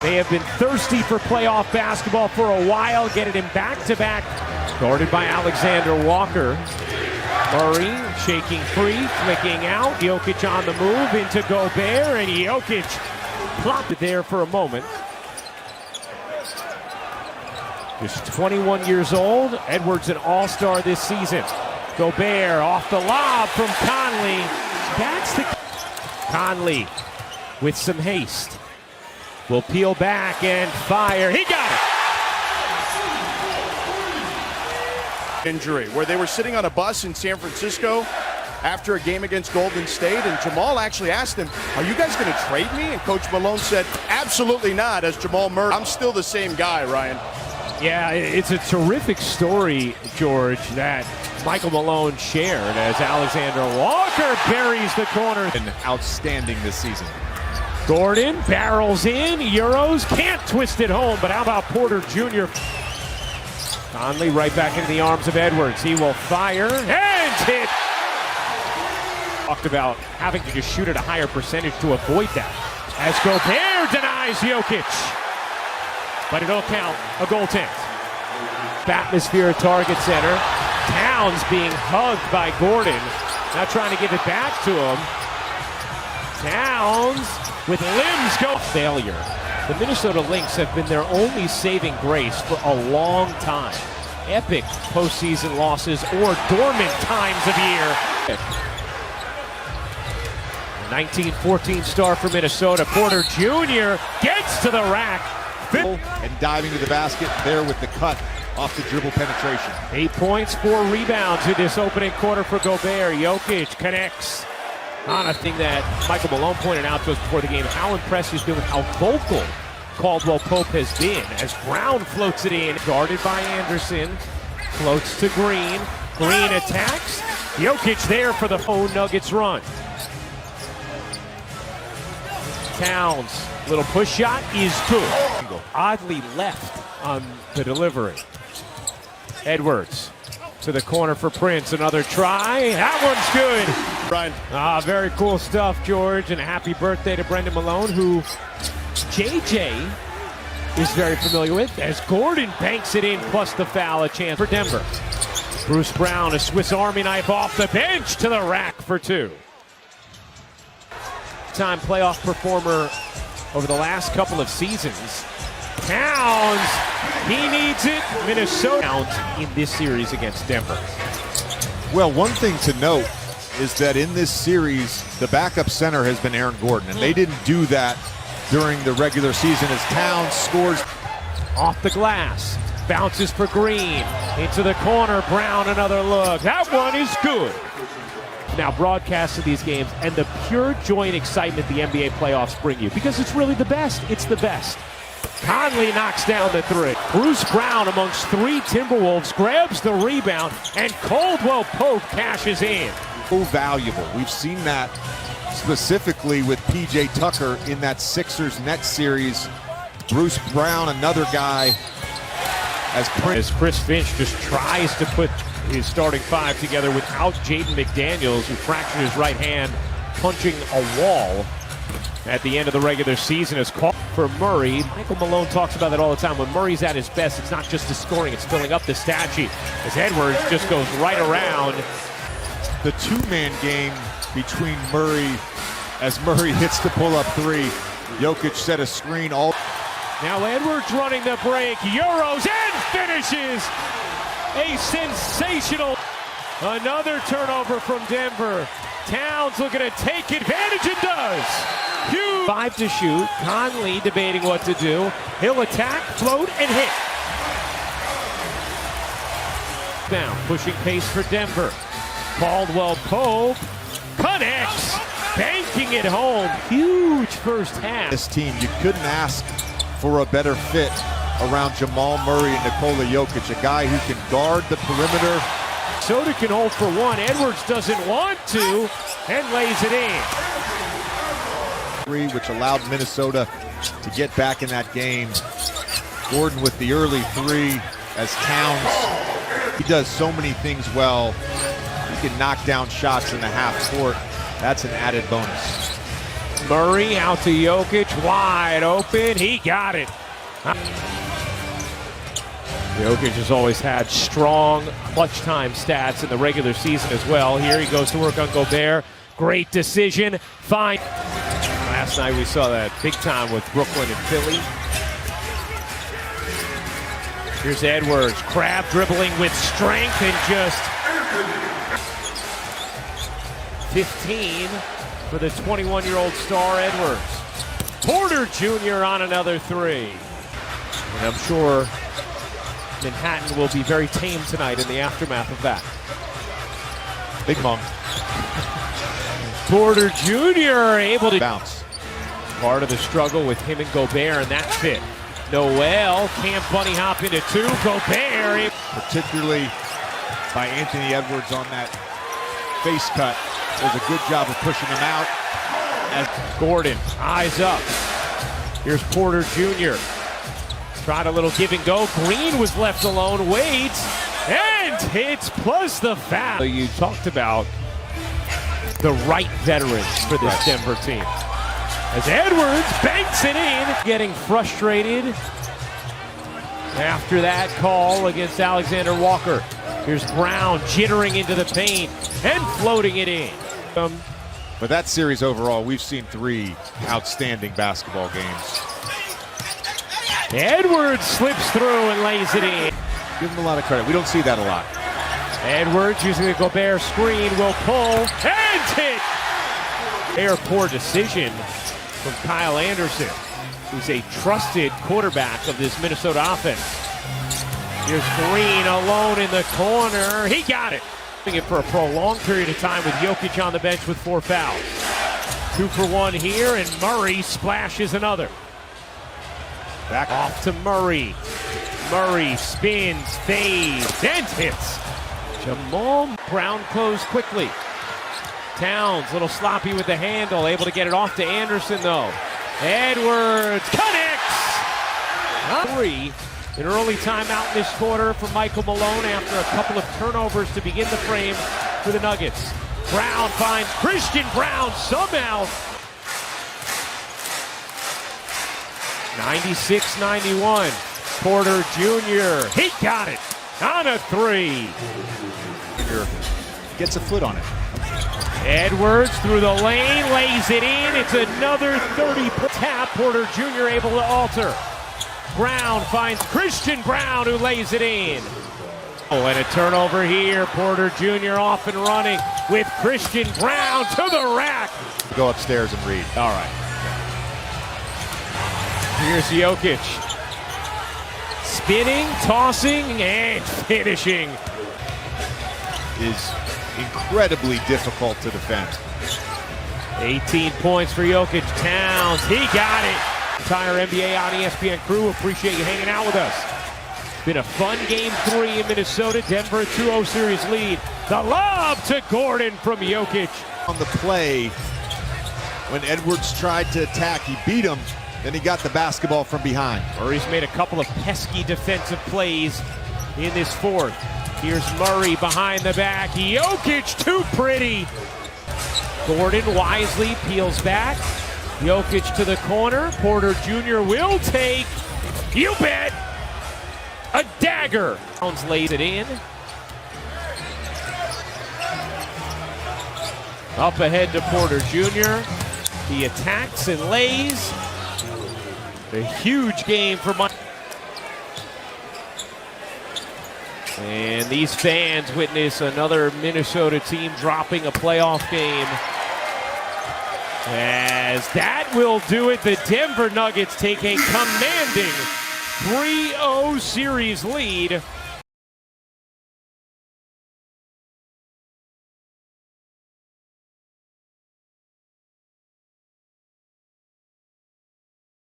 They have been thirsty for playoff basketball for a while, getting him back-to-back. Guarded by Alexander Walker. Murray shaking free, flicking out. Jokic on the move into Gobert, and Jokic plopped it there for a moment. Just 21 years old. Edwards an all-star this season. Gobert off the lob from Conley. That's the Conley with some haste. Will peel back and fire. He got it! Injury, where they were sitting on a bus in San Francisco after a game against Golden State, and Jamal actually asked him, "Are you guys going to trade me?" And Coach Malone said, "Absolutely not," as Jamal Murray. I'm still the same guy, Ryan. Yeah, it's a terrific story, George, that Michael Malone shared as Alexander Walker buries the corner. And outstanding this season. Gordon barrels in, Euros, can't twist it home, but how about Porter Jr.? Conley right back into the arms of Edwards. He will fire and hit. Talked about having to just shoot at a higher percentage to avoid that. As Gobert denies Jokic. But it'll count, a goaltend. Atmosphere at Target Center. Towns being hugged by Gordon. Not trying to give it back to him. Towns with limbs go. Failure. The Minnesota Lynx have been their only saving grace for a long time. Epic postseason losses or dormant times of year. 1914 star for Minnesota. Porter Jr. gets to the rack. And diving to the basket there with the cut off the dribble penetration. 8 points, 4 rebounds in this opening quarter for Gobert. Jokic connects on a thing that Michael Malone pointed out to us before the game, how impressed he's been with how vocal Caldwell Pope has been as Brown floats it in. Guarded by Anderson, floats to Green. Green attacks. Jokic there for the Nuggets run. Towns, little push shot is good. Oddly left on the delivery. Edwards to the corner for Prince, another try. That one's good. Brian. Very cool stuff, George, and a happy birthday to Brendan Malone, who JJ is very familiar with, as Gordon banks it in, plus the foul, a chance for Denver. Bruce Brown, a Swiss Army knife off the bench to the rack for 2. Time playoff performer over the last couple of seasons. Towns, he needs it. Minnesota in this series against Denver. Well, one thing to note is that in this series, the backup center has been Aaron Gordon, and they didn't do that during the regular season as Towns scores. Off the glass, bounces for Green, into the corner, Brown another look. That one is good. Now broadcast of these games and the pure joy and excitement the NBA playoffs bring you, because it's really the best. It's the best. Conley knocks down the 3. Bruce Brown amongst 3 Timberwolves grabs the rebound, and Caldwell Pope cashes in. So valuable. We've seen that specifically with PJ Tucker in that Sixers Nets series. Bruce Brown, another guy, as Chris Finch just tries to put his starting 5 together without Jaden McDaniels, who fractured his right hand punching a wall at the end of the regular season, is called for Murray. Michael Malone talks about that all the time. When Murray's at his best, it's not just his scoring, it's filling up the stat sheet. As Edwards just goes right around. The 2-man game between Murray, as Murray hits the pull-up 3. Jokic set a screen all. Now Edwards running the break, Euros, and finishes. A sensational, another turnover from Denver. Towns looking to take advantage and does. Huge. 5 to shoot. Conley debating what to do. He'll attack, float, and hit. Now pushing pace for Denver. Caldwell Pope connects, banking it home. Huge first half. This team, you couldn't ask for a better fit around Jamal Murray and Nikola Jokic, a guy who can guard the perimeter. Soda can hold for 1. Edwards doesn't want to and lays it in. Which allowed Minnesota to get back in that game. Gordon with the early 3 as Towns. He does so many things well. He can knock down shots in the half court. That's an added bonus. Murray out to Jokic, wide open. He got it. Jokic has always had strong clutch time stats in the regular season as well. Here he goes to work on Gobert. Great decision. Fine. Last night we saw that big time with Brooklyn and Philly. Here's Edwards. Crab dribbling with strength and just 15 for the 21-year-old star Edwards. Porter Jr. on another three. And I'm sure Manhattan will be very tame tonight in the aftermath of that. Big monk. Porter Jr. able to Bounce. Part of the struggle with him and Gobert and that fit. Noel can't bunny hop into two. Gobert. Particularly by Anthony Edwards on that face cut. Does a good job of pushing him out. As Gordon, eyes up. Here's Porter Jr. Tried a little give and go. Green was left alone. Waits and hits plus the foul. You talked about the right veterans for this Denver team. As Edwards banks it in, getting frustrated after that call against Alexander Walker. Here's Brown jittering into the paint and floating it in. But that series overall, we've seen 3 outstanding basketball games. Edwards slips through and lays it in. Give him a lot of credit. We don't see that a lot. Edwards using the Gobert screen will pull and hit. Poor decision from Kyle Anderson, who's a trusted quarterback of this Minnesota offense. Here's Green alone in the corner. He got it. It for a prolonged period of time with Jokic on the bench with 4 fouls. 2 for 1 here, and Murray splashes another. Back off to Murray. Murray spins, fades, and hits. Jamal Brown closed quickly. Towns, a little sloppy with the handle, able to get it off to Anderson though. Edwards connects! 3. An early timeout in this quarter for Michael Malone after a couple of turnovers to begin the frame for the Nuggets. Brown finds Christian Brown somehow. 96-91. Porter Jr. He got it on a 3. Gets a foot on it. Edwards through the lane, lays it in. It's another 30 tap. Porter Jr. able to alter. Brown finds Christian Brown, who lays it in. Oh, and a turnover here. Porter Jr. off and running with Christian Brown to the rack. Go upstairs and read. All right. Here's Jokic. Spinning, tossing, and finishing. Is incredibly difficult to defend. 18 points for Jokic. Towns, he got it. Entire NBA on ESPN crew, appreciate you hanging out with us. Been a fun game 3 in Minnesota. Denver 2-0 series lead. The lob to Gordon from Jokic. On the play, when Edwards tried to attack, he beat him. Then he got the basketball from behind. Murray's made a couple of pesky defensive plays in this 4th. Here's Murray behind the back. Jokic too pretty. Gordon wisely peels back. Jokic to the corner. Porter Jr. will take, you bet, a dagger. Towns lays it in. Up ahead to Porter Jr. He attacks and lays. A huge game for Mike. And these fans witness another Minnesota team dropping a playoff game. As that will do it, the Denver Nuggets take a commanding 3-0 series lead